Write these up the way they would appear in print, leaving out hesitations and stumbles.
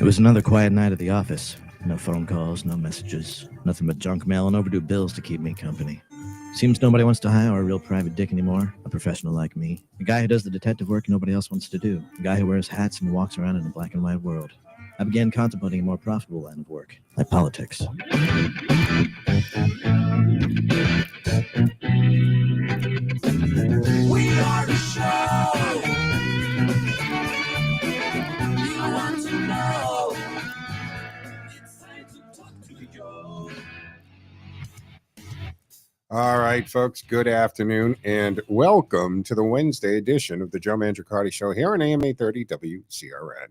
It was another quiet night at the office. No phone calls, no messages, nothing but junk mail and overdue bills to keep me company. Seems nobody wants to hire a real private dick anymore, a professional like me. A guy who does the detective work nobody else wants to do. A guy who wears hats and walks around in a black and white world. I began contemplating a more profitable line of work, like politics. We are the show you want to know. It's time to talk to Joe. All right, folks, good afternoon and welcome to the Wednesday edition of the Joe Mangiacotti Show here on AM 830 WCRN.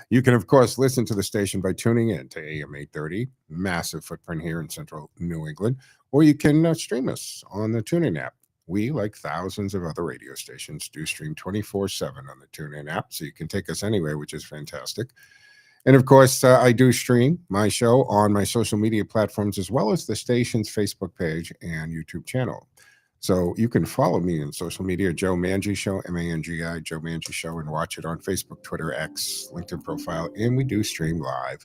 You can, of course, listen to the station by tuning in to AM 830, massive footprint here in central New England, or you can stream us on the TuneIn app. We, like thousands of other radio stations, do stream 24/7 on the TuneIn app, so you can take us anywhere, which is fantastic. And of course, I do stream my show on my social media platforms as well as the station's Facebook page and YouTube channel. So you can follow me on social media, Joe Mangi Show, M-A-N-G-I, Joe Mangi Show, and watch it on Facebook, Twitter, X, LinkedIn profile. And we do stream live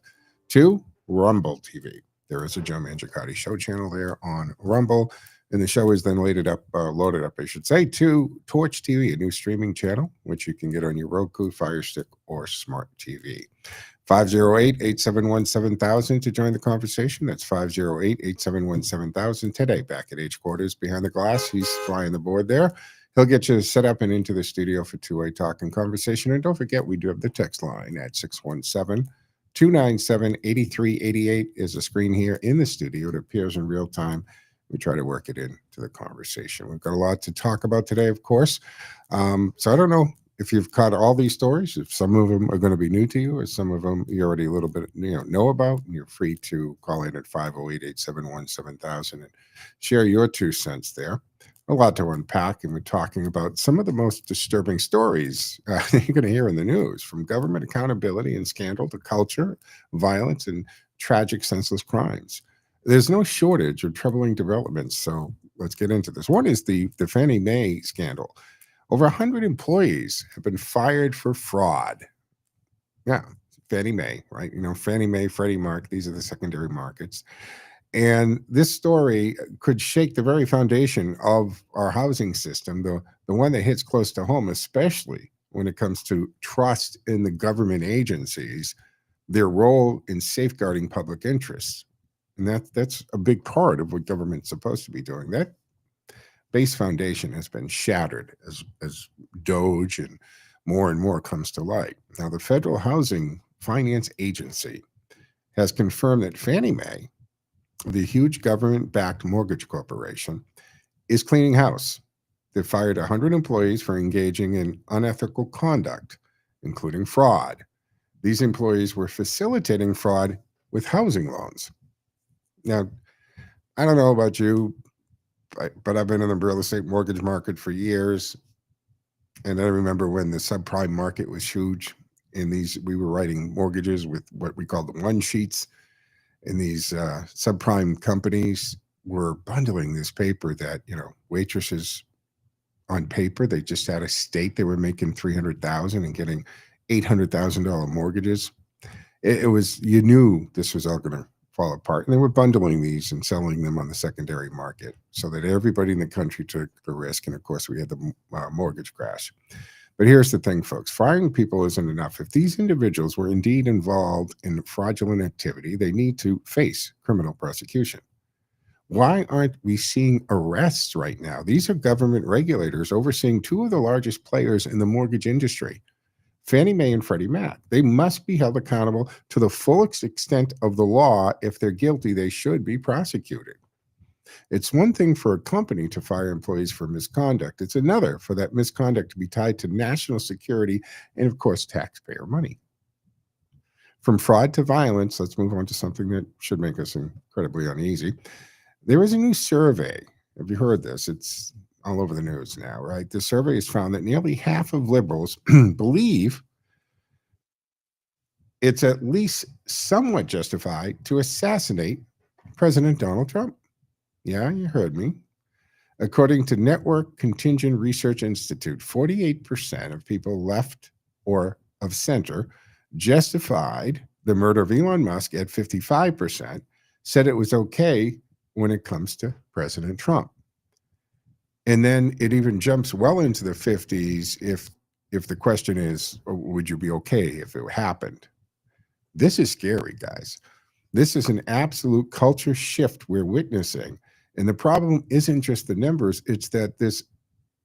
to Rumble TV. There is a Joe Mangiacotti Show channel there on Rumble. And the show is then loaded up, I should say, to Torch TV, a new streaming channel, which you can get on your Roku, Fire Stick, or Smart TV. 508-871-7000 to join the conversation. That's 508-871-7000. Today, back at H Quarters behind the glass. He's flying the board there. He'll get you set up and into the studio for two-way talk and conversation. And don't forget, we do have the text line at 617-297-8388 is a screen here in the studio. It appears in real time. We try to work it into the conversation. We've got a lot to talk about today, of course. So I don't know if you've caught all these stories, if some of them are going to be new to you, or some of them you already a little bit know about, and you're free to call in at 508-871-7000 and share your 2 cents there. A lot to unpack, and we're talking about some of the most disturbing stories you're going to hear in the news, from government accountability and scandal to culture, violence, and tragic, senseless crimes. There's no shortage of troubling developments, so let's get into this. One is the Fannie Mae scandal. Over 100 employees have been fired for fraud. Yeah, Fannie Mae, right? Fannie Mae, Freddie Mac, these are the secondary markets. And this story could shake the very foundation of our housing system, the one that hits close to home, especially when it comes to trust in the government agencies, their role in safeguarding public interests. And that's a big part of what government's supposed to be doing. That base foundation has been shattered as Doge and more comes to light. Now, the Federal Housing Finance Agency has confirmed that Fannie Mae, the huge government-backed mortgage corporation, is cleaning house. They fired 100 employees for engaging in unethical conduct, including fraud. These employees were facilitating fraud with housing loans. Now, I don't know about you, but I've been in the real estate mortgage market for years. And I remember when the subprime market was huge. We were writing mortgages with what we called the one sheets. And these subprime companies were bundling this paper that, waitresses on paper, they just had a state they were making $300,000 and getting $800,000 mortgages. It was, you knew this was all going to fall apart. And they were bundling these and selling them on the secondary market so that everybody in the country took the risk. And of course, we had the mortgage crash. But here's the thing, folks. Firing people isn't enough. If these individuals were indeed involved in fraudulent activity, they need to face criminal prosecution. Why aren't we seeing arrests right now? These are government regulators overseeing 2 of the largest players in the mortgage industry, Fannie Mae and Freddie Mac. They must be held accountable to the full extent of the law. If they're guilty, they should be prosecuted. It's one thing for a company to fire employees for misconduct. It's another for that misconduct to be tied to national security and, of course, taxpayer money. From fraud to violence, let's move on to something that should make us incredibly uneasy. There is a new survey. Have you heard this? It's all over the news now, right? The survey has found that nearly half of liberals believe it's at least somewhat justified to assassinate President Donald Trump. Yeah, you heard me. According to Network Contingent Research Institute, 48% of people left or of center justified the murder of Elon Musk at 55%, said it was okay when it comes to President Trump. And then it even jumps well into the 50s if the question is, would you be okay if it happened? This is scary, guys. This is an absolute culture shift we're witnessing. And the problem isn't just the numbers, it's that this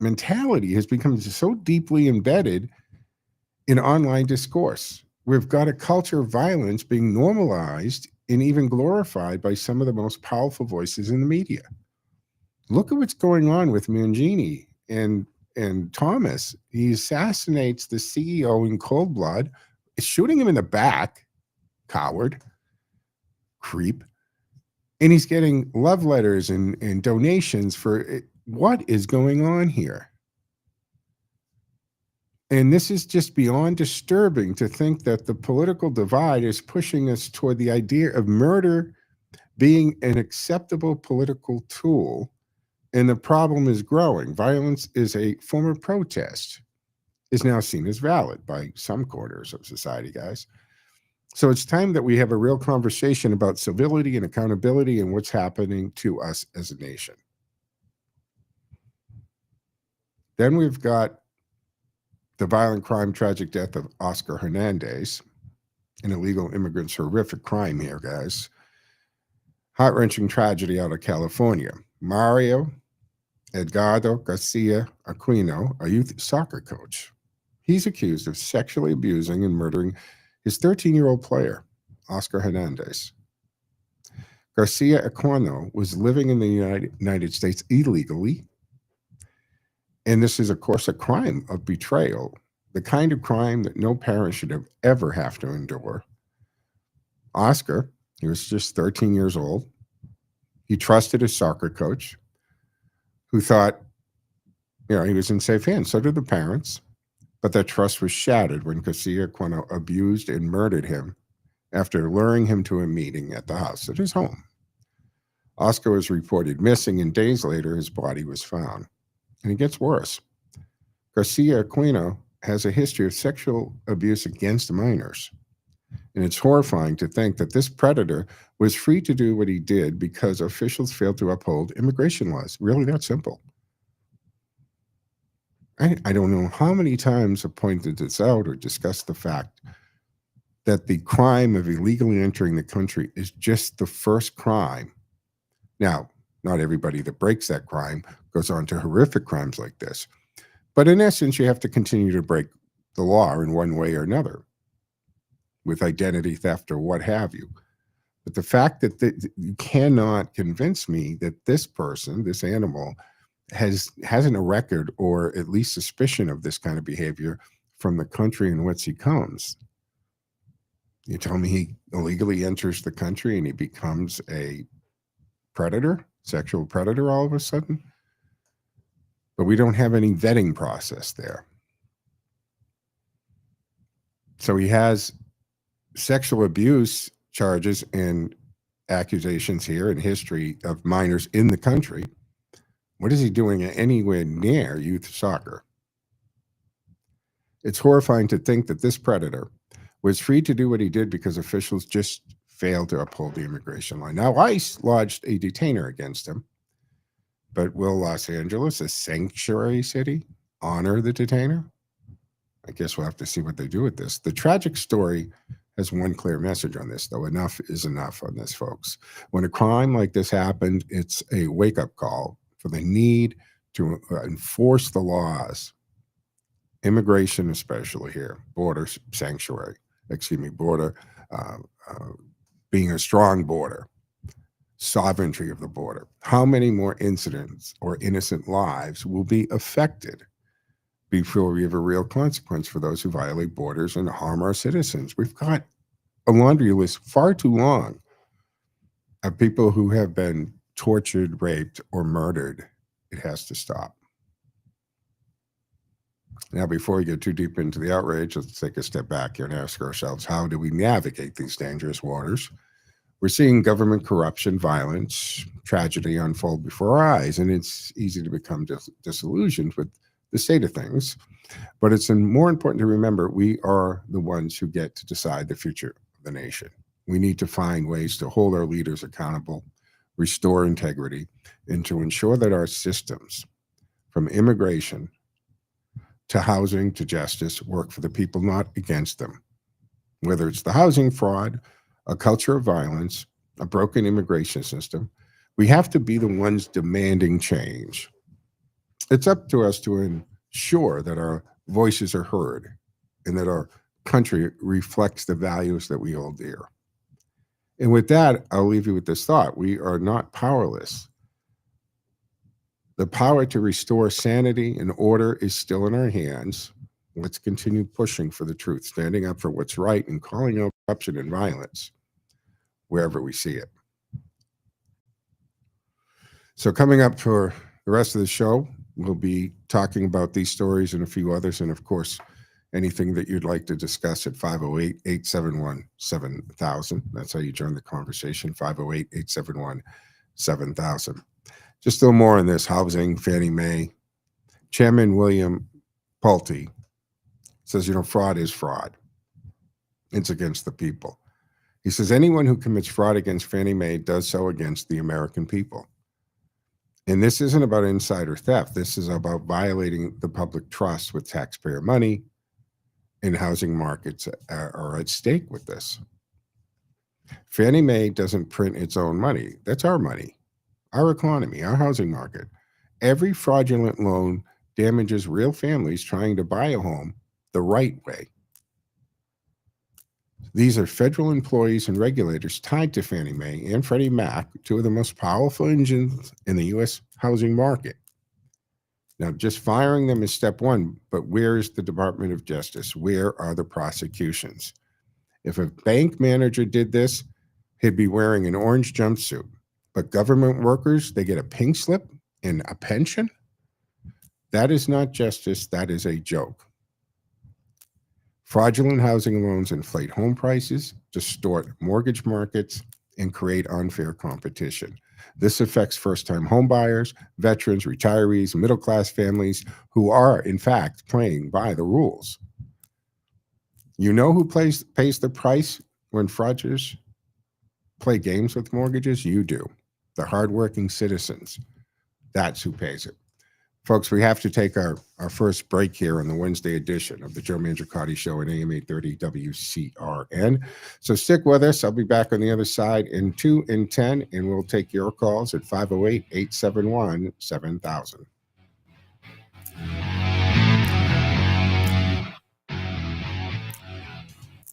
mentality has become so deeply embedded in online discourse. We've got a culture of violence being normalized and even glorified by some of the most powerful voices in the media. Look at what's going on with Mangini and Thomas. He assassinates the CEO in cold blood, shooting him in the back, coward, creep, and he's getting love letters and donations for it. What is going on here? And this is just beyond disturbing to think that the political divide is pushing us toward the idea of murder being an acceptable political tool. And the problem is growing. Violence is a form of protest, is now seen as valid by some quarters of society, guys. So it's time that we have a real conversation about civility and accountability and what's happening to us as a nation. Then we've got the violent crime, tragic death of Oscar Hernandez, an illegal immigrant's horrific crime here, guys. Heart-wrenching tragedy out of California. Mario Edgardo Garcia Aquino, a youth soccer coach. He's accused of sexually abusing and murdering his 13-year-old player, Oscar Hernandez. Garcia Aquino was living in the United States illegally. And this is, of course, a crime of betrayal, the kind of crime that no parent should ever have to endure. Oscar, he was just 13 years old. He trusted his soccer coach, who thought, he was in safe hands. So did the parents. But that trust was shattered when Garcia Aquino abused and murdered him after luring him to a meeting at the house at his home. Oscar was reported missing, and days later, his body was found. And it gets worse. Garcia Aquino has a history of sexual abuse against minors. And it's horrifying to think that this predator was free to do what he did because officials failed to uphold immigration laws. Really that simple. I don't know how many times I've pointed this out or discussed the fact that the crime of illegally entering the country is just the first crime. Now, not everybody that breaks that crime goes on to horrific crimes like this. But in essence, you have to continue to break the law in one way or another with identity theft or what have you. But the fact that you cannot convince me that this person, this animal, hasn't a record or at least suspicion of this kind of behavior from the country in which he comes. You tell me he illegally enters the country and he becomes a predator, sexual predator all of a sudden? But we don't have any vetting process there. So he has sexual abuse charges and accusations here in history of minors in the country. What is he doing anywhere near youth soccer? It's horrifying to think that this predator was free to do what he did because officials just failed to uphold the immigration law. Now, ICE lodged a detainer against him, but will Los Angeles, a sanctuary city, honor the detainer? I guess we'll have to see what they do with this. The tragic story has one clear message on this, though. Enough is enough on this, folks. When a crime like this happened, it's a wake-up call for the need to enforce the laws. Immigration, especially here, border sanctuary, border, being a strong border, sovereignty of the border. How many more incidents or innocent lives will be affected before we have a real consequence for those who violate borders and harm our citizens? We've got a laundry list far too long of people who have been tortured, raped, or murdered. It has to stop. Now, before we get too deep into the outrage, let's take a step back here and ask ourselves, how do we navigate these dangerous waters? We're seeing government corruption, violence, tragedy unfold before our eyes, and it's easy to become disillusioned with the state of things. But it's more important to remember we are the ones who get to decide the future of the nation. We need to find ways to hold our leaders accountable, restore integrity, and to ensure that our systems, from immigration to housing to justice, work for the people, not against them. Whether it's the housing fraud, a culture of violence, a broken immigration system, we have to be the ones demanding change. It's up to us to ensure that our voices are heard and that our country reflects the values that we hold dear. And with that, I'll leave you with this thought. We are not powerless. The power to restore sanity and order is still in our hands. Let's continue pushing for the truth, standing up for what's right, and calling out corruption and violence wherever we see it. So coming up for the rest of the show, we'll be talking about these stories and a few others, and of course, anything that you'd like to discuss at 508-871-7000. That's how you join the conversation, 508-871-7000. Just a little more on this housing, Fannie Mae. Chairman William Pulte says, fraud is fraud. It's against the people. He says anyone who commits fraud against Fannie Mae does so against the American people. And this isn't about insider theft. This is about violating the public trust with taxpayer money, and housing markets are at stake with this. Fannie Mae doesn't print its own money. That's our money, our economy, our housing market. Every fraudulent loan damages real families trying to buy a home the right way. These are federal employees and regulators tied to Fannie Mae and Freddie Mac, two of the most powerful engines in the U.S. housing market. Now, just firing them is step one, but where is the Department of Justice? Where are the prosecutions? If a bank manager did this, he'd be wearing an orange jumpsuit. But government workers, they get a pink slip and a pension? That is not justice. That is a joke. Fraudulent housing loans inflate home prices, distort mortgage markets, and create unfair competition. This affects first-time home buyers, veterans, retirees, middle-class families who are, in fact, playing by the rules. You know who pays the price when fraudsters play games with mortgages? You do. The hardworking citizens. That's who pays it. Folks, we have to take our first break here on the Wednesday edition of the Joe Mangiacotti Show at AM 830 WCRN. So stick with us. I'll be back on the other side in 2 and 10, and we'll take your calls at 508-871-7000.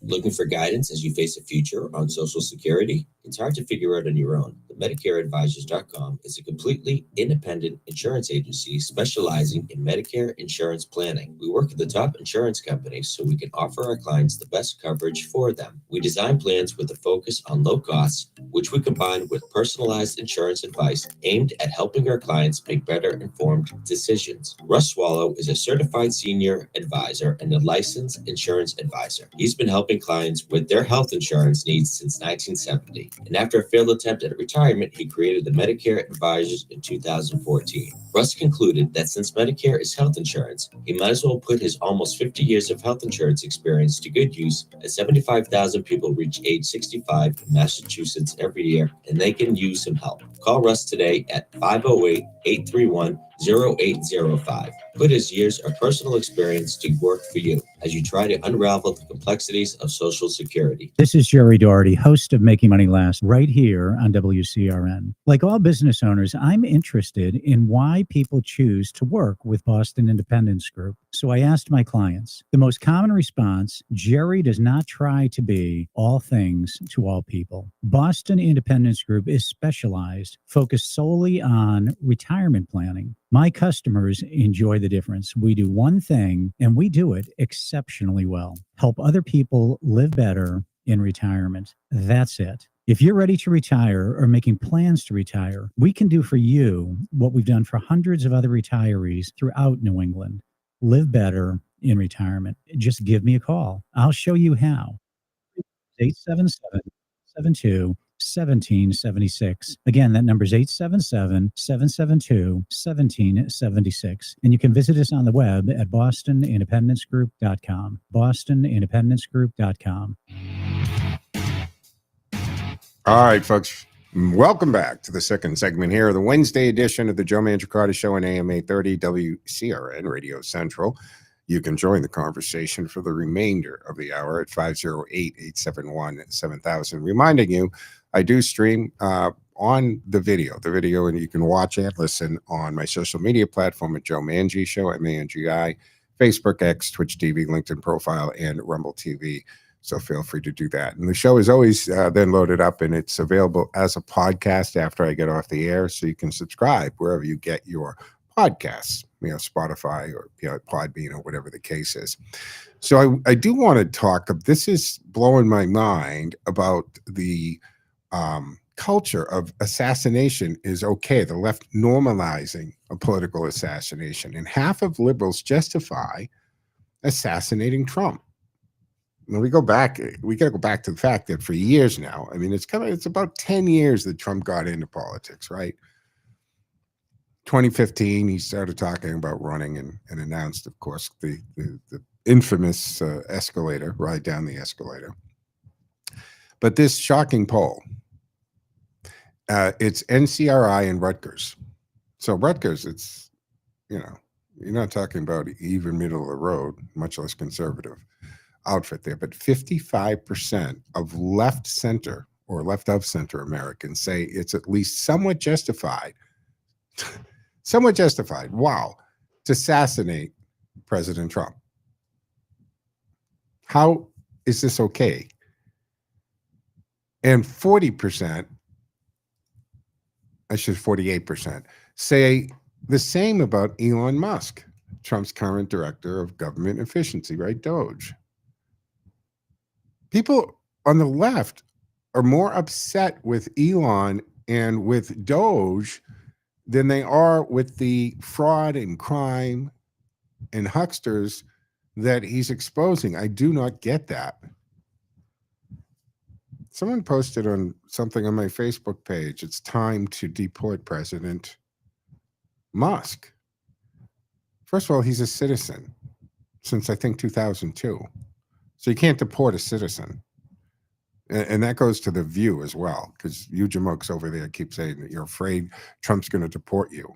Looking for guidance as you face a future on Social Security? It's hard to figure out on your own. The MedicareAdvisors.com is a completely independent insurance agency specializing in Medicare insurance planning. We work with the top insurance companies so we can offer our clients the best coverage for them. We design plans with a focus on low costs, which we combine with personalized insurance advice aimed at helping our clients make better informed decisions. Russ Swallow is a certified senior advisor and a licensed insurance advisor. He's been helping clients with their health insurance needs since 1970. And after a failed attempt at retirement, he created the Medicare Advisors in 2014. Russ concluded that since Medicare is health insurance, he might as well put his almost 50 years of health insurance experience to good use, as 75,000 people reach age 65 in Massachusetts every year, and they can use some help. Call Russ today at 508-831-0805. Put his years of personal experience to work for you as you try to unravel the complexities of Social Security. This is Jerry Doherty, host of Making Money Last, right here on WCRN. Like all business owners, I'm interested in why people choose to work with Boston Independence Group. So I asked my clients. The most common response: Jerry does not try to be all things to all people. Boston Independence Group is specialized, focused solely on retirement planning. My customers enjoy the difference. We do one thing, and we do it exceptionally well. Help other people live better in retirement. That's it. If you're ready to retire or making plans to retire, we can do for you what we've done for hundreds of other retirees throughout New England. Live better in retirement. Just give me a call. I'll show you how. 877-72-1776. Again, that number is 877-772-1776. And you can visit us on the web at bostonindependencegroup.com. bostonindependencegroup.com. All right, folks. Welcome back to the second segment here of the Wednesday edition of the Joe Mangiacotti Show on AM 830 WCRN Radio Central. You can join the conversation for the remainder of the hour at 508-871-7000. Reminding you, I do stream on the video, and you can watch and listen on my social media platform at Joe Mangi Show, MANGI, Facebook, X, Twitch TV, LinkedIn profile, and Rumble TV. So feel free to do that. And the show is always then loaded up, and it's available as a podcast after I get off the air. So you can subscribe wherever you get your podcasts, Spotify or Podbean or whatever the case is. So I do want to talk, this is blowing my mind about the culture of assassination is okay. The left normalizing a political assassination. And half of liberals justify assassinating Trump. When we got to go back to the fact that for years now, I mean, it's about 10 years that Trump got into politics, right? 2015, he started talking about running and announced, of course, the infamous escalator, ride down the escalator. But this shocking poll, it's NCRI and Rutgers. So Rutgers, it's, you're not talking about even middle of the road, much less conservative outfit there, but 55% of left center or left of center Americans say it's at least somewhat justified, wow, to assassinate President Trump. How is this okay? And 48% say the same about Elon Musk, Trump's current director of government efficiency, right? Doge. People on the left are more upset with Elon and with Doge than they are with the fraud and crime and hucksters that he's exposing. I do not get that. Someone posted on something on my Facebook page, it's time to deport President Musk. First of all, he's a citizen since I think 2002. So you can't deport a citizen. And that goes to The View as well, because you jamokes over there keep saying that you're afraid Trump's going to deport you.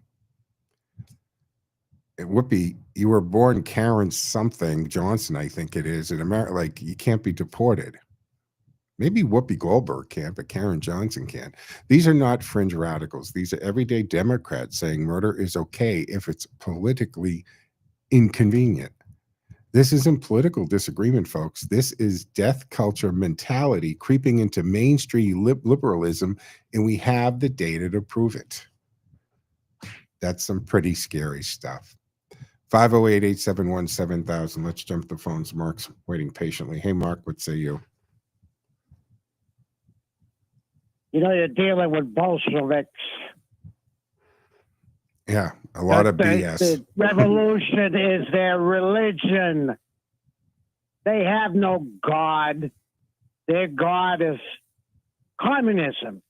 And Whoopi, you were born Karen something, Johnson, I think it is, in America. Like, you can't be deported. Maybe Whoopi Goldberg can, but Karen Johnson can. These are not fringe radicals. These are everyday Democrats saying murder is okay if it's politically inconvenient. This isn't political disagreement, folks. This is death culture mentality creeping into mainstream liberalism, and we have the data to prove it. That's some pretty scary stuff. 508-871-7000. Let's jump the phones. Mark's waiting patiently. Hey, Mark, what say you? You're dealing with Bolsheviks. Yeah, a lot of BS. The revolution is their religion. They have no God. Their God is communism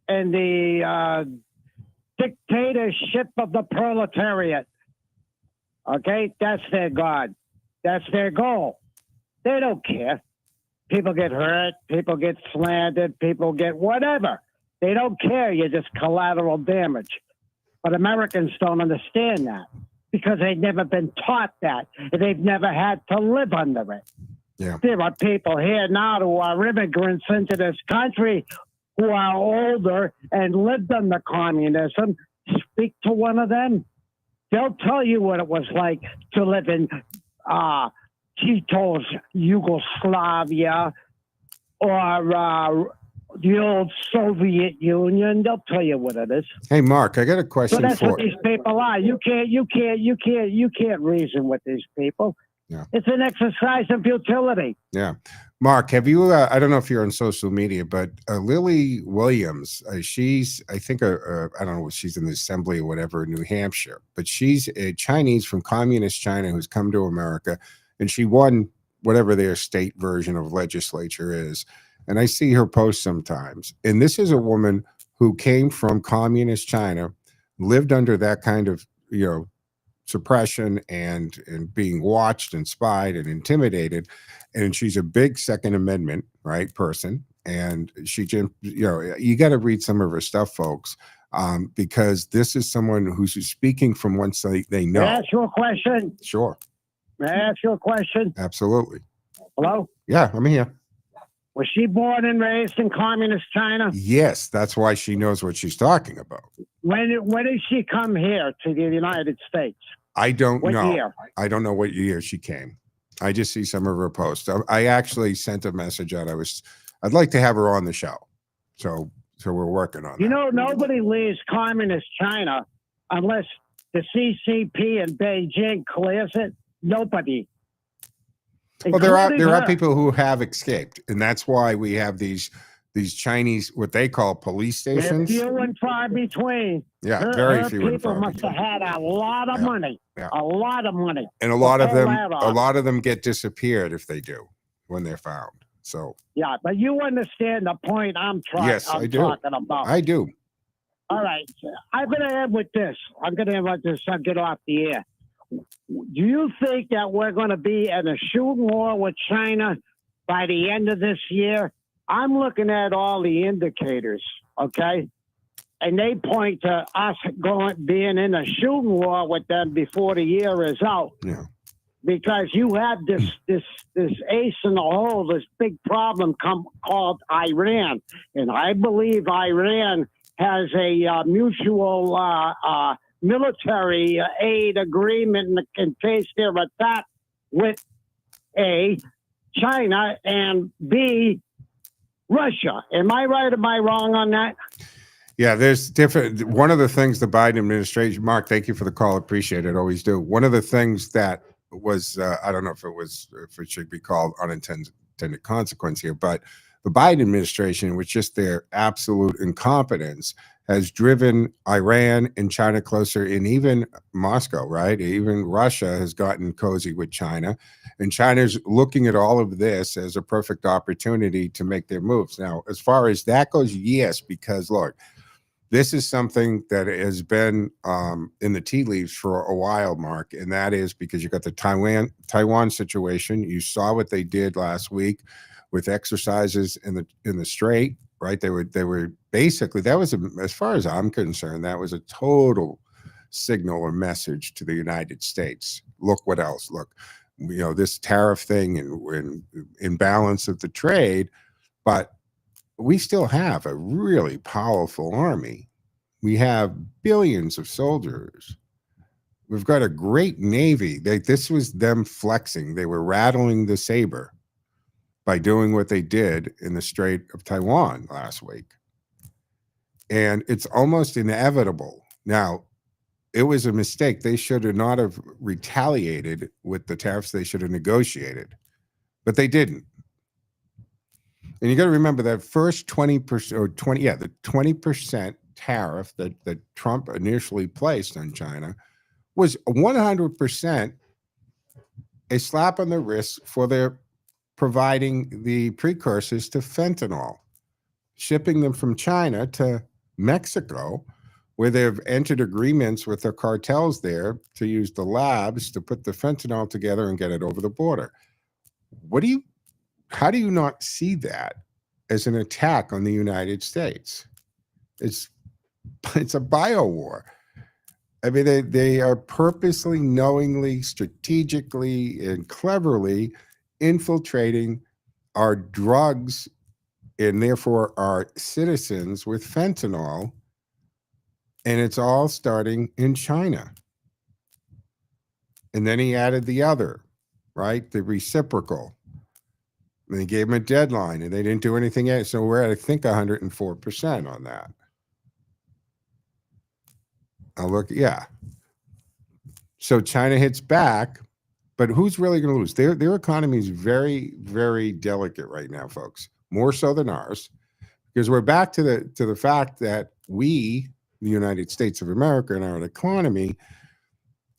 and the dictatorship of the proletariat. Okay, that's their God. That's their goal. They don't care. People get hurt. People get slandered. People get whatever. They don't care. You're just collateral damage. But Americans don't understand that because they've never been taught that. And they've never had to live under it. Yeah. There are people here now who are immigrants into this country who are older and lived under communism. Speak to one of them. They'll tell you what it was like to live in Tito's Yugoslavia or the old Soviet Union. They'll tell you what it is. Hey, Mark, I got a question So that's for what these people are. You can't reason with these people. Yeah. It's an exercise in futility. Yeah. Mark, have you, I don't know if you're on social media, but Lily Williams, she's, I think, I don't know, she's in the assembly or whatever in New Hampshire, but she's a Chinese from communist China who's come to America, and she won whatever their state version of legislature is. And I see her post sometimes. And this is a woman who came from communist China, lived under that kind of, suppression and being watched and spied and intimidated. And she's a big Second Amendment, right, person. And she, you know, you got to read some of her stuff, folks, because this is someone who's speaking from one side they know. May I ask you a question? Sure. May I ask you a question? Absolutely. Hello? Yeah, I'm here. Was she born and raised in communist China? Yes, that's why she knows what she's talking about. When did she come here to the United States? I don't What know. year? I don't know what year she came. I just see some of her posts. I actually sent a message out. I'd like to have her on the show. So we're working on that. You know, nobody leaves communist China unless the CCP in Beijing clears it. Nobody. Well, there are Including her. people who have escaped, and that's why we have these Chinese, what they call police They're stations. few and far between. Yeah, very few and people far must between. have had a lot of money. Yeah. A lot of money. And a lot of pull them, that off. get disappeared if they do when they're found. So Yeah, but you understand the point I'm Yes, I do. talking about. I do. All right. I'm going to end with this. I'll get off the air. Do you think that we're going to be in a shooting war with China by the end of this year? I'm looking at all the indicators, okay? And they point to us being in a shooting war with them before the year is out. Yeah. Because you have this ace in the hole, this big problem called Iran. And I believe Iran has a mutual military aid agreement in case they're attacked with A, China, and B, Russia. Am I right or am I wrong on that? Yeah, there's different. One of the things the Biden administration, Mark, thank you for the call. Appreciate it. Always do. One of the things that was, I don't know if it should be called unintended consequence here, but the Biden administration, with just their absolute incompetence, has driven Iran and China closer, and even Moscow, right? Even Russia has gotten cozy with China, and China's looking at all of this as a perfect opportunity to make their moves. Now, as far as that goes, yes, because look, this is something that has been in the tea leaves for a while, Mark, and that is because you got the Taiwan situation. You saw what they did last week with exercises in the Strait, right? They were basically, that was as far as I'm concerned, that was a total signal or message to the United States. Look what else? Look, you know, this tariff thing and imbalance of the trade, but we still have a really powerful army. We have billions of soldiers. We've got a great Navy. This was them flexing. They were rattling the saber by doing what they did in the Strait of Taiwan last week. And it's almost inevitable. Now, it was a mistake. They should have not have retaliated with the tariffs. They should have negotiated, but they didn't. And you got to remember that first 20% or 20% tariff that Trump initially placed on China was 100% a slap on the wrist for their providing the precursors to fentanyl, shipping them from China to Mexico, where they've entered agreements with their cartels there to use the labs to put the fentanyl together and get it over the border. How do you not see that as an attack on the United States? It's a bio war. I mean, they are purposely, knowingly, strategically, and cleverly infiltrating our drugs and therefore our citizens with fentanyl. And it's all starting in China. And then he added the other, right? The reciprocal. And they gave him a deadline and they didn't do anything else. So we're at, I think, 104% on that. Yeah. So China hits back, but who's really going to lose? Their economy is very, very delicate right now, folks. More so than ours, because we're back to the fact that we, the United States of America, and our economy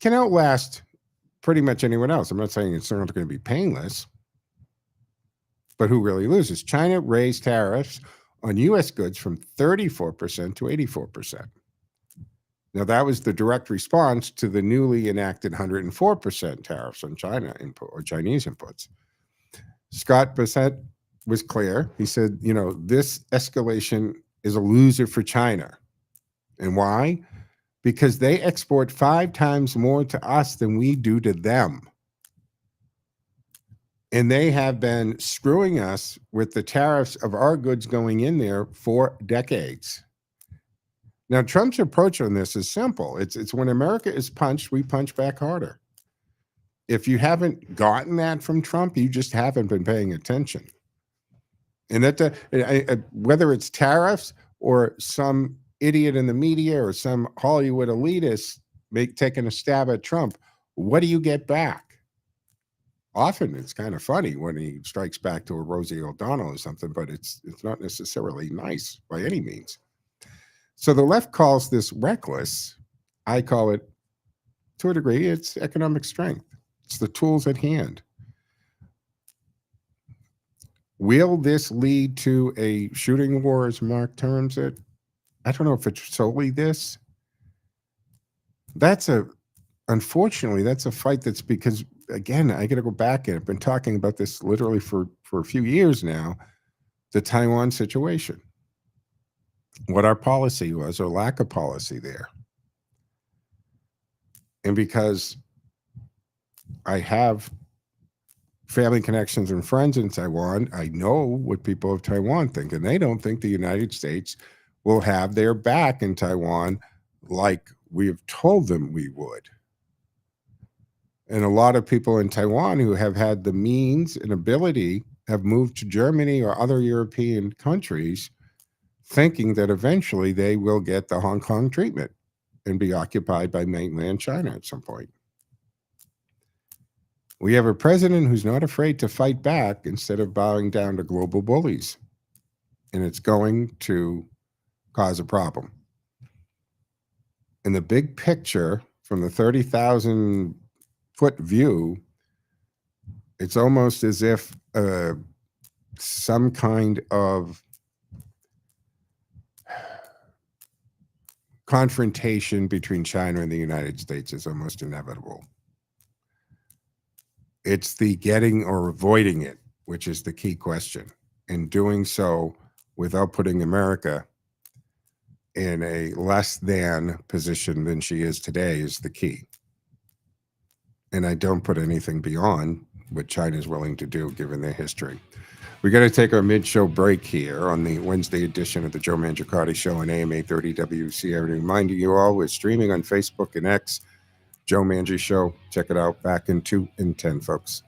can outlast pretty much anyone else. I'm not saying it's not going to be painless, but who really loses? China raised tariffs on U.S. goods from 34% to 84%. Now, that was the direct response to the newly enacted 104% tariffs on China or Chinese inputs. Scott Bassett was clear. He said, this escalation is a loser for China. And why? Because they export 5 times more to us than we do to them. And they have been screwing us with the tariffs of our goods going in there for decades. Now, Trump's approach on this is simple. It's when America is punched, we punch back harder. If you haven't gotten that from Trump, you just haven't been paying attention. And that whether it's tariffs or some idiot in the media or some Hollywood elitist taking a stab at Trump, what do you get back? Often it's kind of funny when he strikes back to a Rosie O'Donnell or something, but it's not necessarily nice by any means. So the left calls this reckless. I call it, to a degree, it's economic strength. It's the tools at hand. Will this lead to a shooting war, as Mark terms it? I don't know if it's solely this. Unfortunately, that's a fight that's because, again, I got to go back and I've been talking about this literally for a few years now, the Taiwan situation. What our policy was or lack of policy there. And because I have family connections and friends in Taiwan, I know what people of Taiwan think, and they don't think the United States will have their back in Taiwan like we have told them we would. And a lot of people in Taiwan who have had the means and ability have moved to Germany or other European countries thinking that eventually they will get the Hong Kong treatment and be occupied by mainland China at some point. We have a president who's not afraid to fight back instead of bowing down to global bullies. And it's going to cause a problem. In the big picture, from the 30,000-foot view, it's almost as if some kind of confrontation between China and the United States is almost inevitable. It's the getting or avoiding it, which is the key question. And doing so without putting America in a less than position than she is today is the key. And I don't put anything beyond what China is willing to do given their history. We got to take our mid-show break here on the Wednesday edition of the Joe Mangiacotti Show on AM 830 WCRN. Reminding you all, we're streaming on Facebook and X. Joe Mangi Show. Check it out. Back in 2 and 10, folks.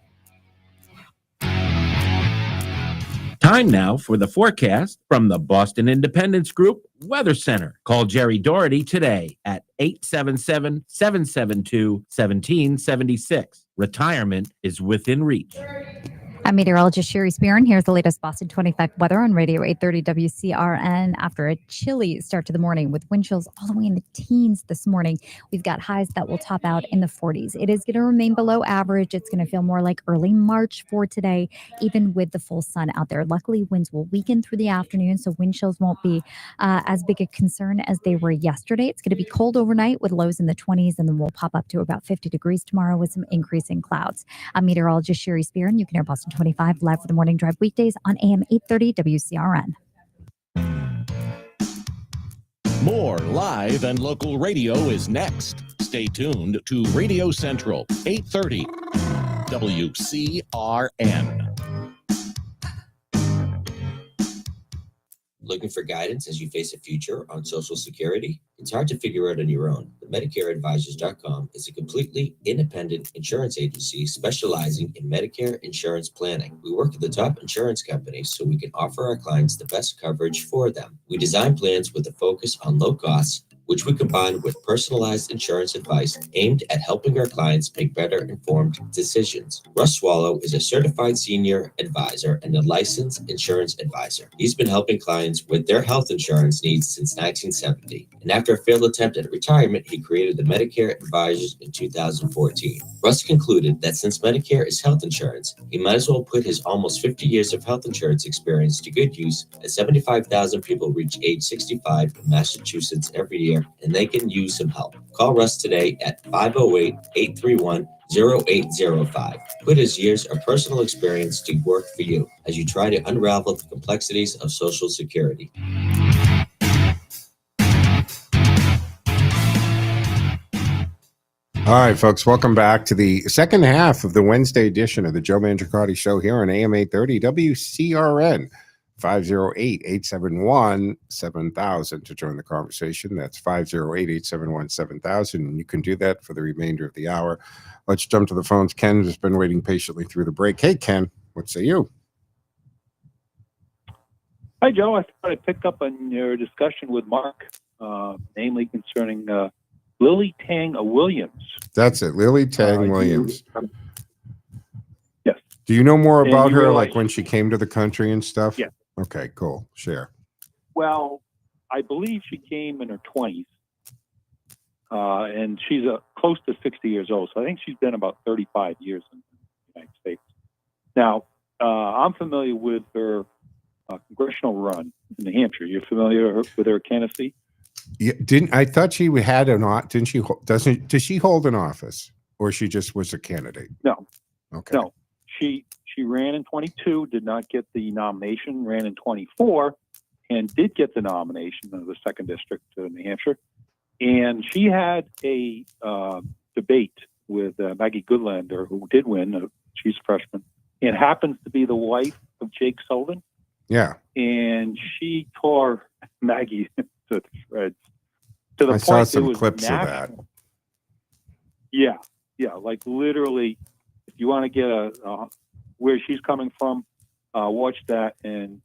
Time now for the forecast from the Boston Independence Group Weather Center. Call Jerry Doherty today at 877-772-1776. Retirement is within reach. I'm meteorologist Sherry Spearin. Here's the latest Boston 25 weather on Radio 830 WCRN. After a chilly start to the morning with wind chills all the way in the teens this morning, we've got highs that will top out in the 40s. It is going to remain below average. It's going to feel more like early March for today, even with the full sun out there. Luckily, winds will weaken through the afternoon, so wind chills won't be as big a concern as they were yesterday. It's going to be cold overnight with lows in the 20s, and then we'll pop up to about 50 degrees tomorrow with some increasing clouds. I'm meteorologist Sherry Spearin. You can hear Boston 25 live for the morning drive weekdays on AM 830 WCRN. More live and local radio is next. Stay tuned to Radio Central 830 WCRN. Looking for guidance as you face a future on Social Security? It's hard to figure out on your own. But MedicareAdvisors.com is a completely independent insurance agency specializing in Medicare insurance planning. We work with the top insurance companies so we can offer our clients the best coverage for them. We design plans with a focus on low costs, which we combine with personalized insurance advice aimed at helping our clients make better informed decisions. Russ Swallow is a certified senior advisor and a licensed insurance advisor. He's been helping clients with their health insurance needs since 1970. And after a failed attempt at retirement, he created the Medicare Advisors in 2014. Russ concluded that since Medicare is health insurance, he might as well put his almost 50 years of health insurance experience to good use, as 75,000 people reach age 65 in Massachusetts every year, and they can use some help. Call Russ today at 508-831 0805. Put his years of personal experience to work for you as you try to unravel the complexities of Social Security. All right, folks, welcome back to the second half of the Wednesday edition of the Joe Mangiacotti Show here on AM 830 WCRN. 508-871-7000 to join the conversation. That's 508-871-7000. And you can do that for the remainder of the hour. Let's jump to the phones. Ken has been waiting patiently through the break. Hey, Ken, what say you? Hi, Joe. I thought I'd pick up on your discussion with Mark, namely concerning Lily Tang Williams. That's it, Lily Tang Williams. Yes. Do you know more And about you her, realize- like when she came to the country and stuff? Yeah. Okay, cool. Share. Well, I believe she came in her 20s, and she's close to 60 years old. So I think she's been about 35 years in the United States. Now, I'm familiar with her congressional run in New Hampshire. You're familiar with her candidacy? Yeah, I thought she had didn't she? Does she hold an office, or she just was a candidate? No. Okay. No. She ran in 22, did not get the nomination, ran in 24, and did get the nomination of the 2nd District to New Hampshire. And she had a debate with Maggie Goodlander, who did win. She's a freshman, and happens to be the wife of Jake Sullivan. Yeah. And she tore Maggie to shreds. To the I point saw it some was clips of that. national. Yeah, like literally, if you want to get a where she's coming from, watch that. And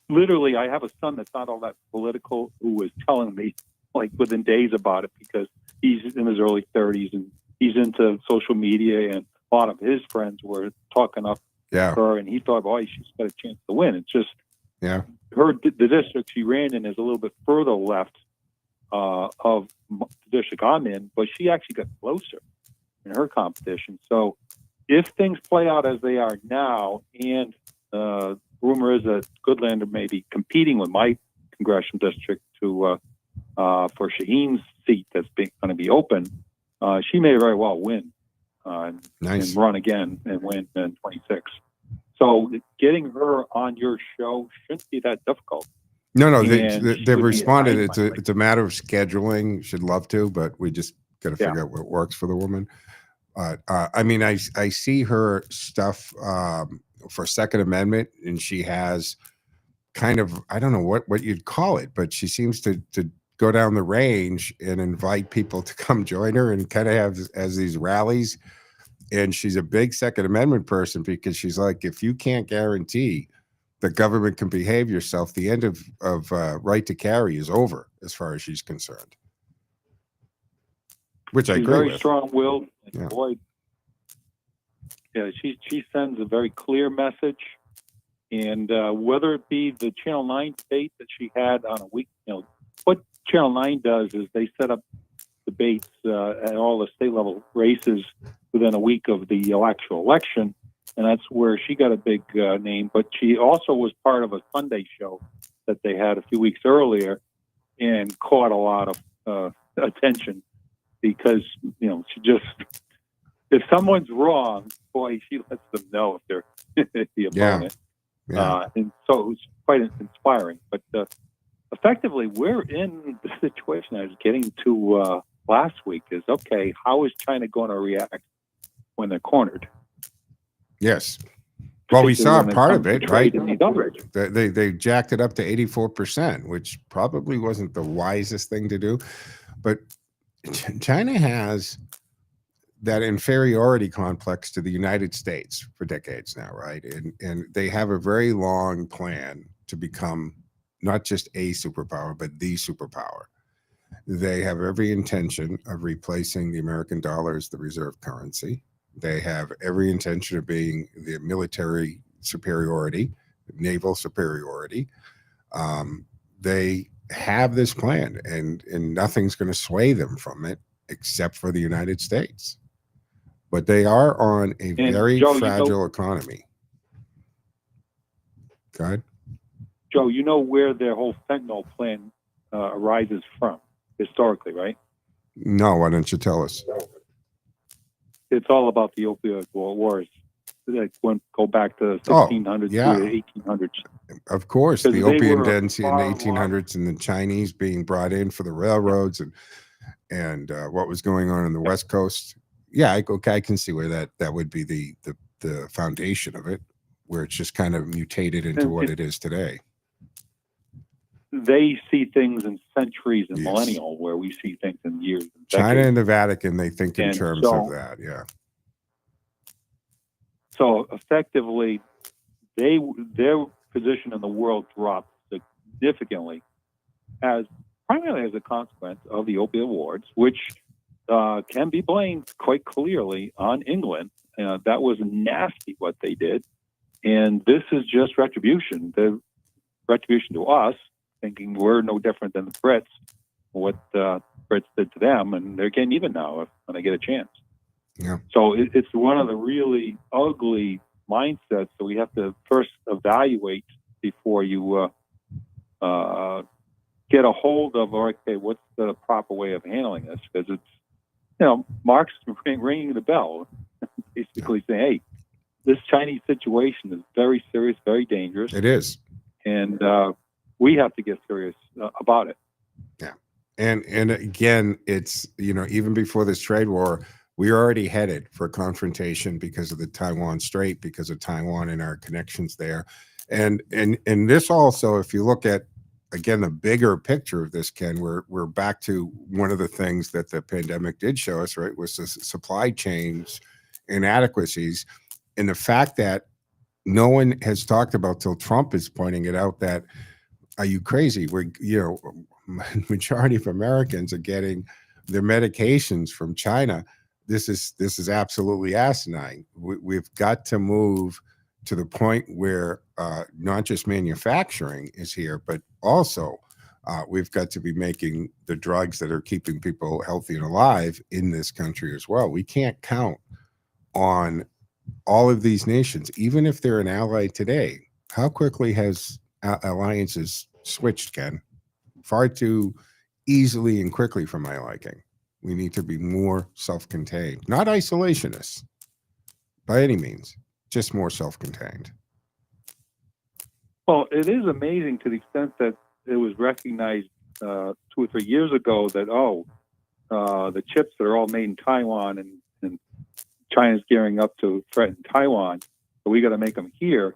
literally, I have a son that's not all that political who was telling me like within days about it, because he's in his early 30s and he's into social media, and a lot of his friends were talking up her, and he thought, boy, she's got a chance to win. It's just the district she ran in is a little bit further left of the district I'm in, but she actually got closer in her competition. So if things play out as they are now, and rumor is that Goodlander may be competing with my congressional district to for Shaheen's seat that's going to be open, she may very well win and run again and win in 26. So getting her on your show shouldn't be that difficult. No, And they've she responded. would be It's a matter of scheduling. Should love to, but we just got to figure out what works for the woman. I mean, I see her stuff for Second Amendment, and she has kind of, I don't know what you'd call it, but she seems to go down the range and invite people to come join her, and kind of have as these rallies. And she's a big Second Amendment person, because she's like, if you can't guarantee the government can behave yourself, the end of right to carry is over as far as she's concerned. Which I She's agree very with. strong-willed. Yeah. Boy, yeah, she sends a very clear message, and whether it be the Channel 9 debate that she had on a week, what Channel 9 does is they set up debates at all the state level races within a week of the actual election, and that's where she got a big name. But she also was part of a Sunday show that they had a few weeks earlier, and caught a lot of attention, because she just, if someone's wrong, boy, she lets them know if they're the opponent. And so it was quite inspiring. But effectively, we're in the situation I was getting to last week is, okay, how is China going to react when they're cornered? Yes. Well, we saw part of it, right? They They jacked it up to 84%, which probably wasn't the wisest thing to do. But China has that inferiority complex to the United States for decades now, right? And they have a very long plan to become not just a superpower, but the superpower. They have every intention of replacing the American dollar as the reserve currency. They have every intention of being the military superiority, naval superiority. They have this plan, and nothing's going to sway them from it except for the United States. But they are on a very fragile economy. Go ahead. Joe, you know where their whole fentanyl plan arises from historically, right? No, why don't you tell us? it's all about the opioid wars. Like go back to the Oh, 1600s yeah. to the 1800s. Of course, the Because they opium were dens in the far 1800s and the Chinese being brought in for the railroads and what was going on the West Coast. Yeah, I can see where that would be the foundation of it, where it's just kind of mutated into what it is today. They see things in centuries and Yes. millennial, where we see things in years. And China decades. and the Vatican, they think in And terms of that. Yeah. So effectively, their position in the world dropped significantly, primarily as a consequence of the opioid wars, which can be blamed quite clearly on England. That was nasty what they did, and this is just retribution. The retribution to us, thinking we're no different than the Brits. What the Brits did to them, and they're getting even now when they get a chance. Yeah. So it's one of the really ugly mindsets that we have to first evaluate before you get a hold of, okay, what's the proper way of handling this? Because it's, Mark's ringing the bell, basically saying, hey, this Chinese situation is very serious, very dangerous. It is. And we have to get serious about it. Yeah. And again, it's, even before this trade war, we are already headed for confrontation because of the Taiwan Strait, because of Taiwan and our connections there. And this also, if you look at, again, the bigger picture of this, Ken, we're back to one of the things that the pandemic did show us, right, was the supply chains inadequacies. And the fact that no one has talked about till Trump is pointing it out that, are you crazy? Majority of Americans are getting their medications from China. This is absolutely asinine. We've got to move to the point where not just manufacturing is here, but also we've got to be making the drugs that are keeping people healthy and alive in this country as well. We can't count on all of these nations, even if they're an ally today. How quickly has alliances switched, Ken? Far too easily and quickly for my liking. We need to be more self-contained, not isolationists by any means, just more self-contained. Well, it is amazing to the extent that it was recognized 2 or 3 years ago that, the chips that are all made in Taiwan and China's gearing up to threaten Taiwan, so we got to make them here.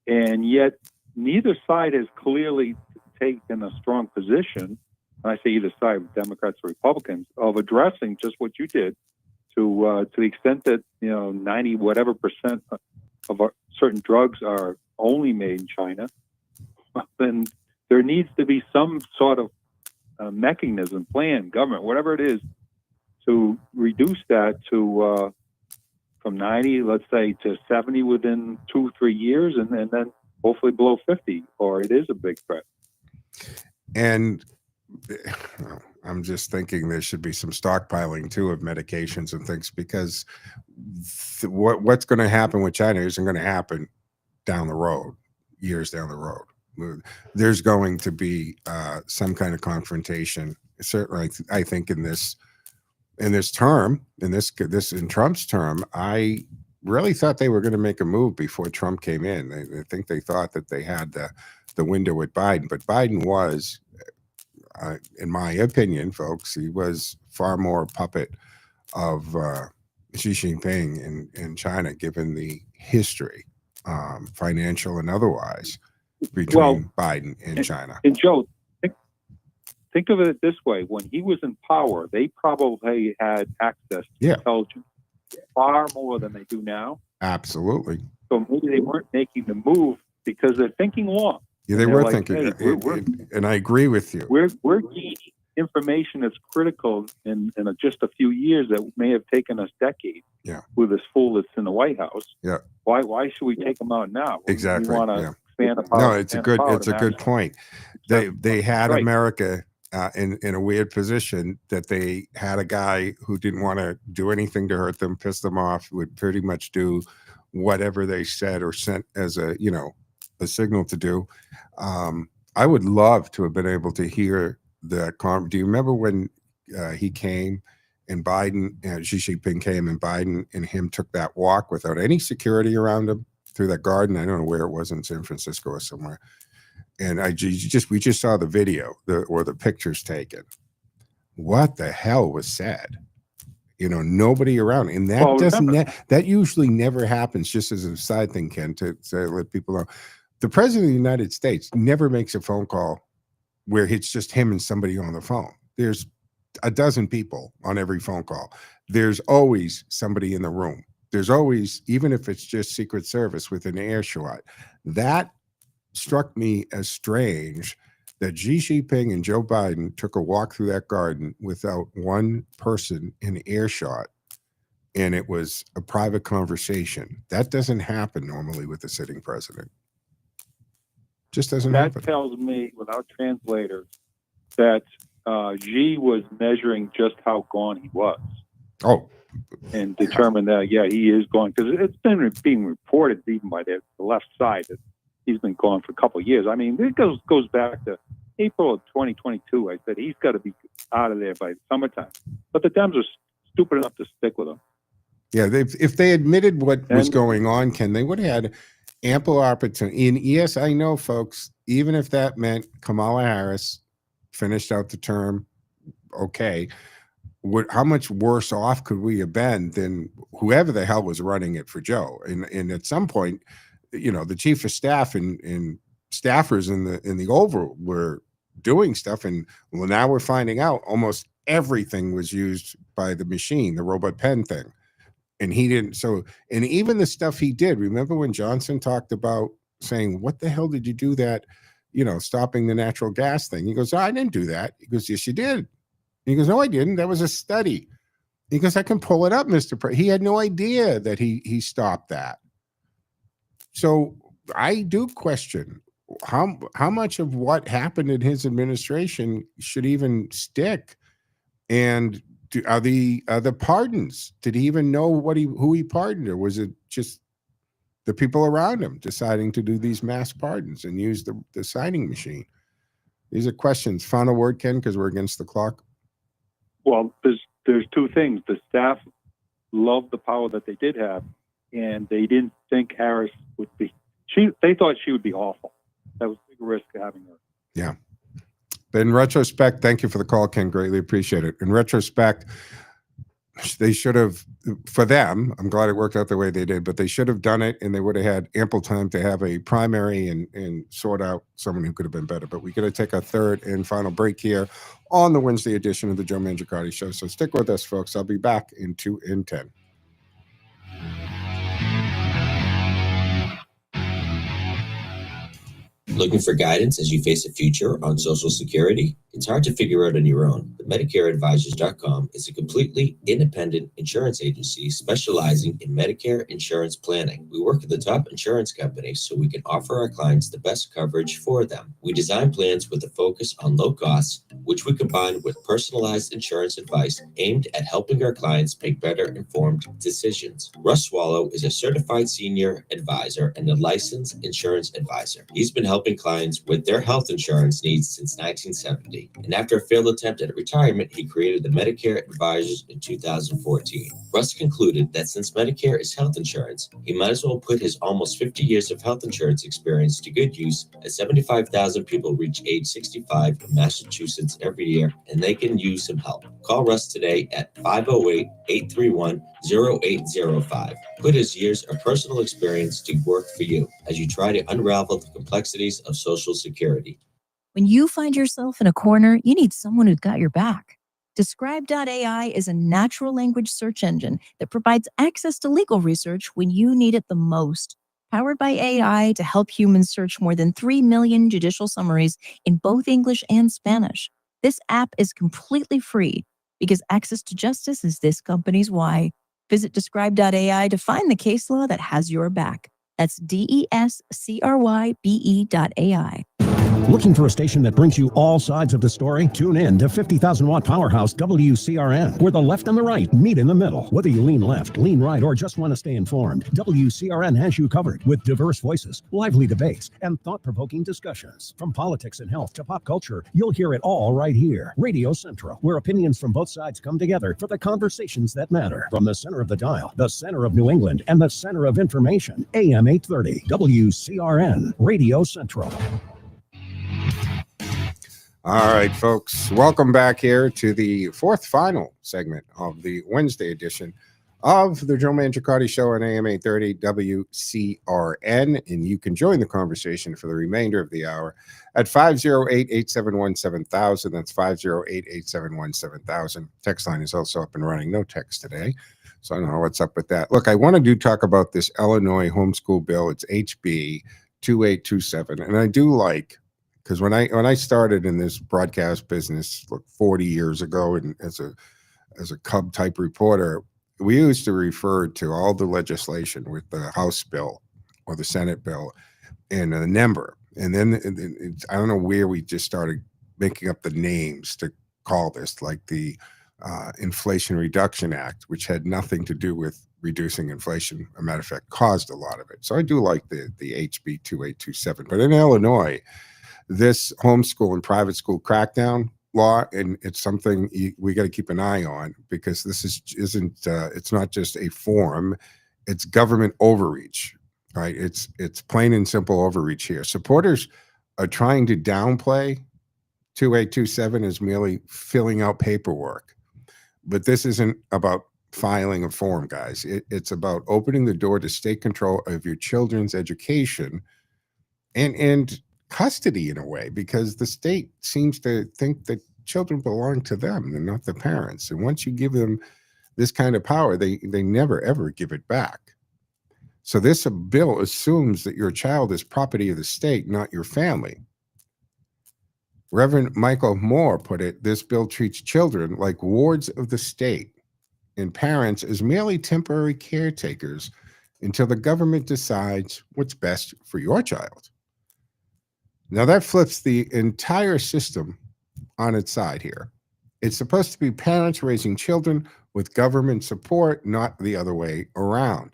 And yet neither side has clearly taken a strong position. I say either side, Democrats or Republicans, of addressing just what you did to the extent that 90% of certain drugs are only made in China. Then there needs to be some sort of mechanism, plan, government, whatever it is, to reduce that to from 90, let's say, to 70 within 2-3 years, and then hopefully below 50, or it is a big threat. And I'm just thinking there should be some stockpiling too of medications and things, because what's going to happen with China isn't going to happen down the road, years down the road. There's going to be some kind of confrontation. Certainly, I think in this term, in Trump's term, I really thought they were going to make a move before Trump came in. I think they thought that they had the window with Biden, but Biden was, in my opinion, folks, he was far more a puppet of Xi Jinping in China, given the history, financial and otherwise, between Biden and China. And Joe, think of it this way: when he was in power, they probably had access to intelligence far more than they do now. Absolutely. So maybe they weren't making the move because they're thinking long. Yeah, they were thinking, and I agree with you. We're gaining information that's critical in just a few years that may have taken us decades. Yeah. With this fool that's in the White House. Yeah. Why should we take them out now? Exactly. We want to expand the power. No, it's a good point. They had right. America in a weird position that they had a guy who didn't want to do anything to hurt them, piss them off, would pretty much do whatever they said or sent as a signal to do. I would love to have been able to hear the do you remember when he came and Biden, Xi Jinping came, and Biden and him took that walk without any security around him through that garden. I don't know where it was, in San Francisco or somewhere. And we just saw the video or the pictures taken. What the hell was said? Nobody around, and that that usually never happens. Just as a side thing, Ken, to let people know, the president of the United States never makes a phone call where it's just him and somebody on the phone. There's a dozen people on every phone call. There's always somebody in the room. There's always, even if it's just Secret Service with an air shot. That struck me as strange, that Xi Jinping and Joe Biden took a walk through that garden without one person in earshot, and it was a private conversation. That doesn't happen normally with the sitting president. Just doesn't happen. That tells me, without translators, that Xi was measuring just how gone he was. Oh. And determined that, he is gone. Because it's been being reported even by the left side that he's been gone for a couple of years. I mean, it goes back to April of 2022. I said he's got to be out of there by summertime. But the Dems are stupid enough to stick with him. Yeah, if they admitted what was going on, Ken, they would have had ample opportunity. And yes, I know, folks, even if that meant Kamala Harris finished out the term, okay, how much worse off could we have been than whoever the hell was running it for Joe? And at some point, the chief of staff and staffers in the Oval were doing stuff, and now we're finding out almost everything was used by the machine, the robot pen thing, and he didn't. So, and even the stuff he did. Remember when Johnson talked about saying, "What the hell did you do that? Stopping the natural gas thing?" He goes, "Oh, I didn't do that." He goes, "Yes, you did." And he goes, "No, I didn't. That was a study." He goes, "I can pull it up, Mr. President." He had no idea that he stopped that. So I do question how much of what happened in his administration should even stick, and are the pardons? Did he even know who he pardoned, or was it just the people around him deciding to do these mass pardons and use the signing machine? These are questions. Final word, Ken, because we're against the clock. Well, there's two things. The staff loved the power that they did have, and they didn't think Harris would be. They thought she would be awful. That was a big risk having her. Yeah. But in retrospect, thank you for the call, Ken. Greatly appreciate it. In retrospect, they should have, for them, I'm glad it worked out the way they did, but they should have done it, and they would have had ample time to have a primary and sort out someone who could have been better. But we're going to take a third and final break here on the Wednesday edition of the Joe Mangiacotti Show. So stick with us, folks. I'll be back in 2 in 10. Looking for guidance as you face a future on Social Security? It's hard to figure out on your own. But MedicareAdvisors.com is a completely independent insurance agency specializing in Medicare insurance planning. We work with the top insurance companies so we can offer our clients the best coverage for them. We design plans with a focus on low costs, which we combine with personalized insurance advice aimed at helping our clients make better informed decisions. Russ Swallow is a certified senior advisor and a licensed insurance advisor. He's been helping clients with their health insurance needs since 1970. And after a failed attempt at retirement, he created the Medicare Advisors in 2014. Russ concluded that since Medicare is health insurance, he might as well put his almost 50 years of health insurance experience to good use, as 75,000 people reach age 65 in Massachusetts every year, and they can use some help. Call Russ today at 508-831-0805. Put his years of personal experience to work for you as you try to unravel the complexities of Social Security. When you find yourself in a corner, you need someone who's got your back. Describe.ai is a natural language search engine that provides access to legal research when you need it the most. Powered by AI to help humans search more than 3 million judicial summaries in both English and Spanish. This app is completely free because access to justice is this company's why. Visit Describe.ai to find the case law that has your back. That's DESCRYBE.ai. Looking for a station that brings you all sides of the story? Tune in to 50,000 watt powerhouse WCRN, where the left and the right meet in the middle. Whether you lean left, lean right, or just want to stay informed, WCRN has you covered with diverse voices, lively debates, and thought-provoking discussions. From politics and health to pop culture, you'll hear it all right here. Radio Central, where opinions from both sides come together for the conversations that matter. From the center of the dial, the center of New England, and the center of information, AM 830, WCRN, Radio Central. All right, folks, welcome back here to the fourth final segment of the Wednesday edition of the Joe Mangiacotti Show on AM 830 WCRN. And you can join the conversation for the remainder of the hour at 508-871-7000. That's 508-871-7000. Text line is also up and running. No text today, so I don't know what's up with that. Look, I want to talk about this Illinois homeschool bill. It's HB 2827. And I do like, because when I started in this broadcast business 40 years ago, and as a Cub type reporter, we used to refer to all the legislation with the House bill or the Senate bill and a number, and then I don't know where we just started making up the names to call this, like the Inflation Reduction Act, which had nothing to do with reducing inflation. As a matter of fact, caused a lot of it. So I do like the HB 2827, but in Illinois, this homeschool and private school crackdown law, and it's something we got to keep an eye on, because this isn't it's not just a form, it's government overreach, right? It's plain and simple overreach here. Supporters are trying to downplay 2827 as merely filling out paperwork, but this isn't about filing a form, guys. It's about opening the door to state control of your children's education and custody, in a way, because the state seems to think that children belong to them and not the parents. And once you give them this kind of power, they never ever give it back. So this bill assumes that your child is property of the state, not your family. Reverend Michael Moore put it, this bill treats children like wards of the state and parents as merely temporary caretakers until the government decides what's best for your child. Now that flips the entire system on its side here. It's supposed to be parents raising children with government support, not the other way around.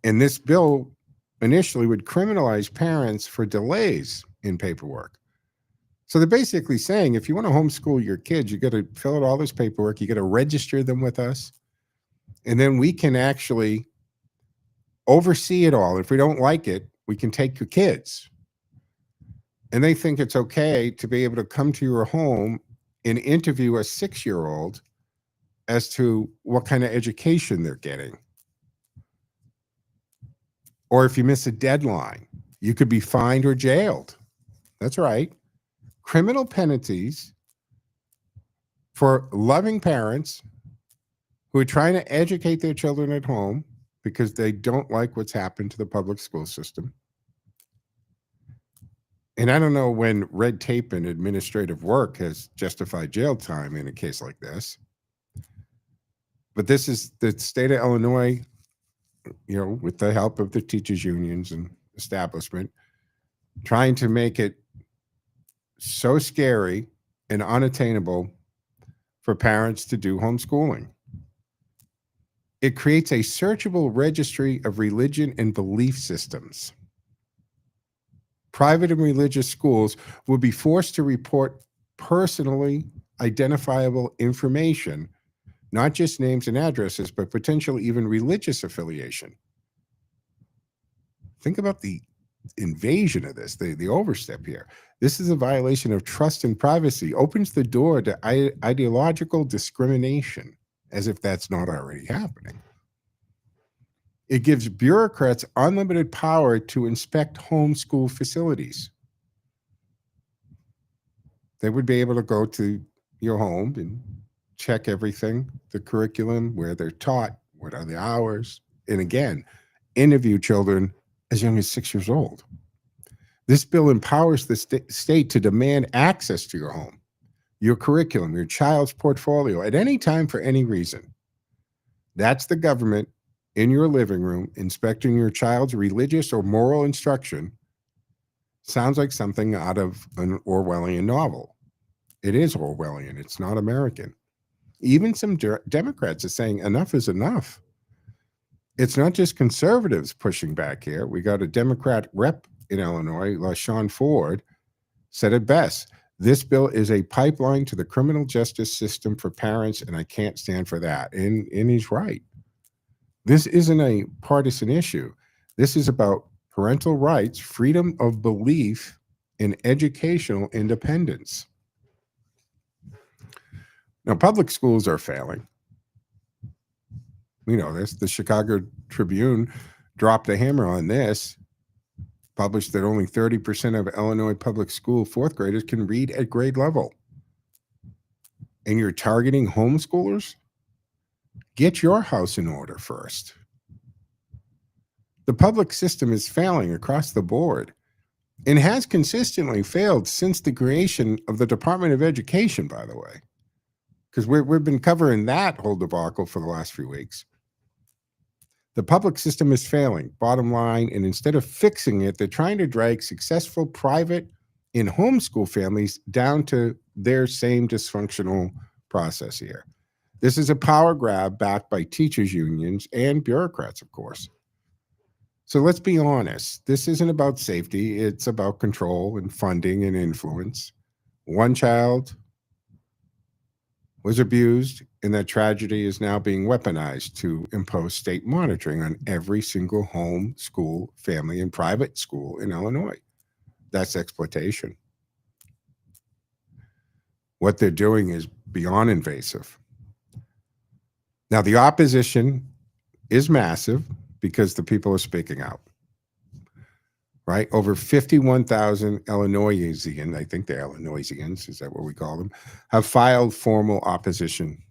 And this bill initially would criminalize parents for delays in paperwork. So they're basically saying, if you want to homeschool your kids, you got to fill out all this paperwork, you got to register them with us, and then we can actually oversee it all. If we don't like it, we can take your kids. And they think it's okay to be able to come to your home and interview a 6-year-old as to what kind of education they're getting. Or if you miss a deadline, you could be fined or jailed. That's right. Criminal penalties for loving parents who are trying to educate their children at home because they don't like what's happened to the public school system. And I don't know when red tape and administrative work has justified jail time in a case like this. But this is the state of Illinois, with the help of the teachers' unions and establishment, trying to make it so scary and unattainable for parents to do homeschooling. It creates a searchable registry of religion and belief systems. Private and religious schools will be forced to report personally identifiable information, not just names and addresses, but potentially even religious affiliation. Think about the invasion of this, the overstep here. This is a violation of trust and privacy, opens the door to ideological discrimination, as if that's not already happening. It gives bureaucrats unlimited power to inspect homeschool facilities. They would be able to go to your home and check everything, the curriculum, where they're taught, what are the hours, and again, interview children as young as 6 years old. This bill empowers the state to demand access to your home, your curriculum, your child's portfolio at any time for any reason. That's the government in your living room inspecting your child's religious or moral instruction, Sounds like something out of an Orwellian novel. It is Orwellian. It's not American. Even some Democrats are saying enough is enough. It's not just conservatives pushing back here. We got a Democrat rep in Illinois, LaShawn Ford, said it best. This bill is a pipeline to the criminal justice system for parents, and I can't stand for that. And he's right. This isn't a partisan issue. This is about parental rights, freedom of belief, and educational independence. Now, public schools are failing. We know this. The Chicago Tribune dropped a hammer on this, published that only 30% of Illinois public school fourth graders can read at grade level. And you're targeting homeschoolers? Get your house in order first. The public system is failing across the board and has consistently failed since the creation of the Department of Education, by the way, because we've been covering that whole debacle for the last few weeks. The public system is failing, bottom line, and instead of fixing it, they're trying to drag successful private and homeschool families down to their same dysfunctional process here. This is a power grab backed by teachers' unions and bureaucrats, of course. So let's be honest. This isn't about safety. It's about control and funding and influence. One child was abused, and that tragedy is now being weaponized to impose state monitoring on every single home, school, family, and private school in Illinois. That's exploitation. What they're doing is beyond invasive. Now, the opposition is massive because the people are speaking out, right? Over 51,000 Illinoisians, I think they're Illinoisians, is that what we call them, have filed formal opposition.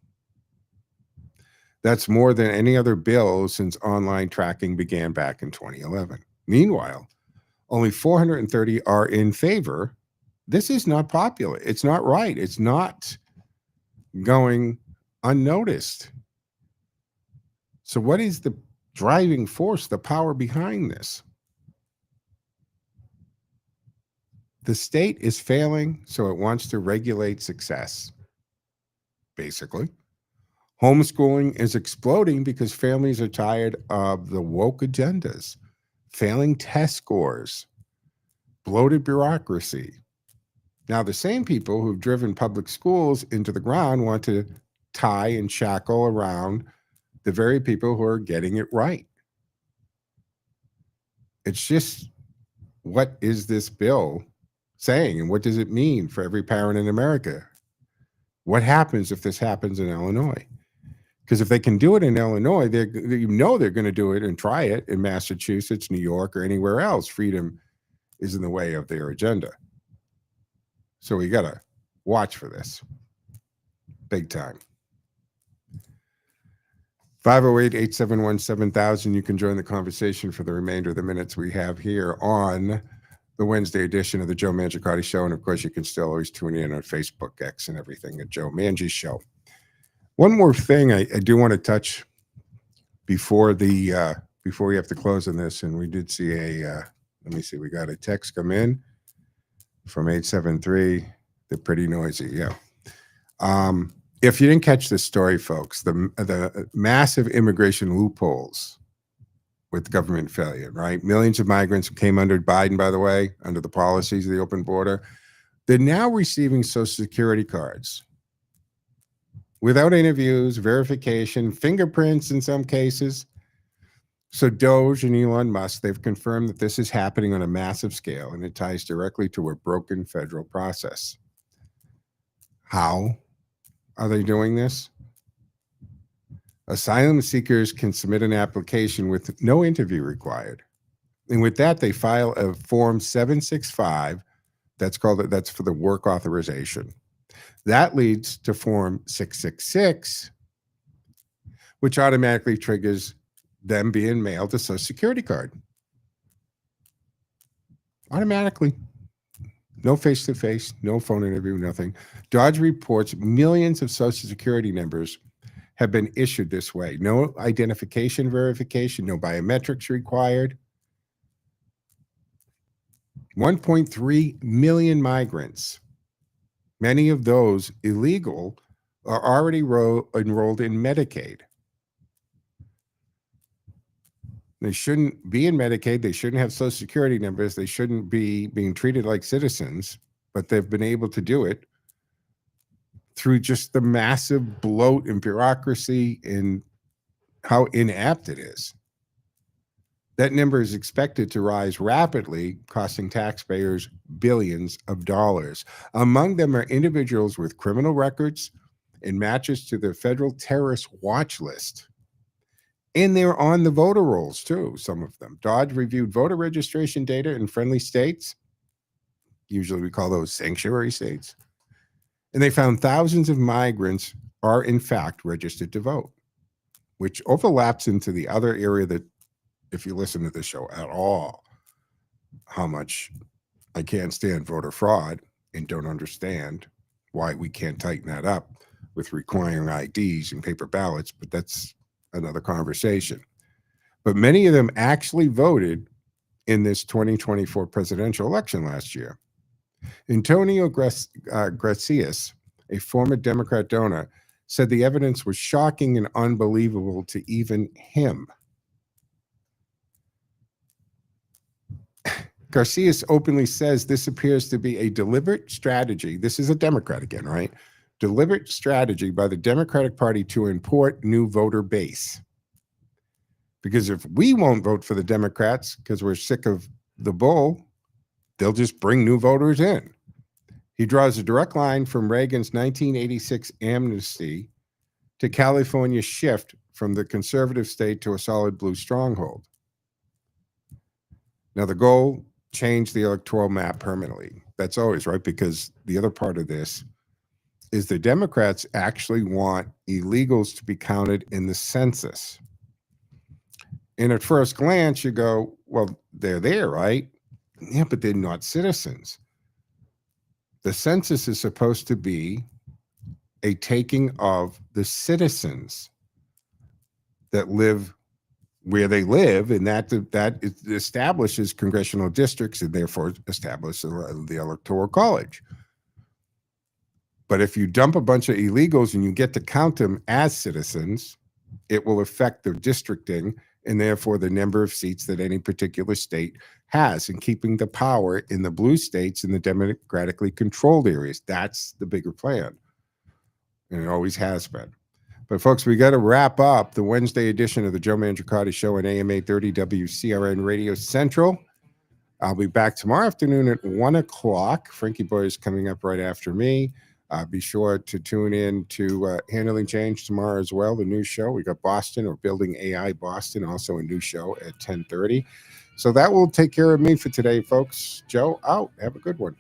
That's more than any other bill since online tracking began back in 2011. Meanwhile, only 430 are in favor. This is not popular. It's not right. It's not going unnoticed. So what is the driving force, the power behind this? The state is failing, so it wants to regulate success, basically. Homeschooling is exploding because families are tired of the woke agendas, failing test scores, bloated bureaucracy. Now, the same people who've driven public schools into the ground want to tie and shackle around the very people who are getting it right. It's just, what is this bill saying, and what does it mean for every parent in America? What happens if this happens in Illinois? Because if they can do it in Illinois, they're going to do it and try it in Massachusetts, New York, or anywhere else. Freedom is in the way of their agenda. So we got to watch for this big time. 508-871-7000. You can join the conversation for the remainder of the minutes we have here on the Wednesday edition of the Joe Mangiacotti Show. And of course, you can still always tune in on Facebook, X, and everything at Joe Mangi Show. One more thing I do want to touch before we have to close on this, and we did see let me see, we got a text come in from 873. They're pretty noisy, yeah. If you didn't catch this story, folks, the massive immigration loopholes with government failure, right? Millions of migrants who came under Biden, by the way, under the policies of the open border, they're now receiving Social Security cards without interviews, verification, fingerprints in some cases. So Doge and Elon Musk, they've confirmed that this is happening on a massive scale, and it ties directly to a broken federal process. How are they doing this? Asylum seekers can submit an application with no interview required. And with that, they file a Form 765. That's for the work authorization. That leads to Form 666, which automatically triggers them being mailed a Social Security card. Automatically. No face-to-face, no phone interview, nothing. Dodge reports millions of Social Security numbers have been issued this way. No identification verification, no biometrics required. 1.3 million migrants, many of those illegal, are already enrolled in Medicaid. They shouldn't be in Medicaid. They shouldn't have Social Security numbers. They shouldn't be being treated like citizens, but they've been able to do it through just the massive bloat and bureaucracy and how inept it is. That number is expected to rise rapidly, costing taxpayers billions of dollars. Among them are individuals with criminal records and matches to the federal terrorist watch list. And they're on the voter rolls too, some of them. Dodge reviewed voter registration data in friendly states. Usually we call those sanctuary states. And they found thousands of migrants are in fact registered to vote, which overlaps into the other area that, if you listen to this show at all, how much I can't stand voter fraud and don't understand why we can't tighten that up with requiring IDs and paper ballots, but that's another conversation. But many of them actually voted in this 2024 presidential election last year. Antonio Gracias, a former Democrat donor, said the evidence was shocking and unbelievable to even him. Garcias openly says this appears to be a deliberate strategy. This is a Democrat again, right? Deliberate strategy by the Democratic Party to import new voter base. Because if we won't vote for the Democrats because we're sick of the bull, they'll just bring new voters in. He draws a direct line from Reagan's 1986 amnesty to California's shift from the conservative state to a solid blue stronghold. Now, the goal, change the electoral map permanently. That's always right, because the other part of this is the Democrats actually want illegals to be counted in the census. And at first glance, you go, well, they're there, right? Yeah, but they're not citizens. The census is supposed to be a taking of the citizens that live where they live, and that establishes congressional districts and therefore establishes the Electoral College. But if you dump a bunch of illegals and you get to count them as citizens, it will affect their districting and therefore the number of seats that any particular state has, and keeping the power in the blue states in the democratically controlled areas. That's the bigger plan, and it always has been. But folks, we got to wrap up the Wednesday edition of the Joe Mangiacotti Show on AM 830 WCRN Radio Central. I'll be back tomorrow afternoon at 1 o'clock. Frankie Boy is coming up right after me. Be sure to tune in to Handling Change tomorrow as well, the new show. We got Boston, or Building AI Boston, also a new show at 10:30. So that will take care of me for today, folks. Joe, out. Have a good one.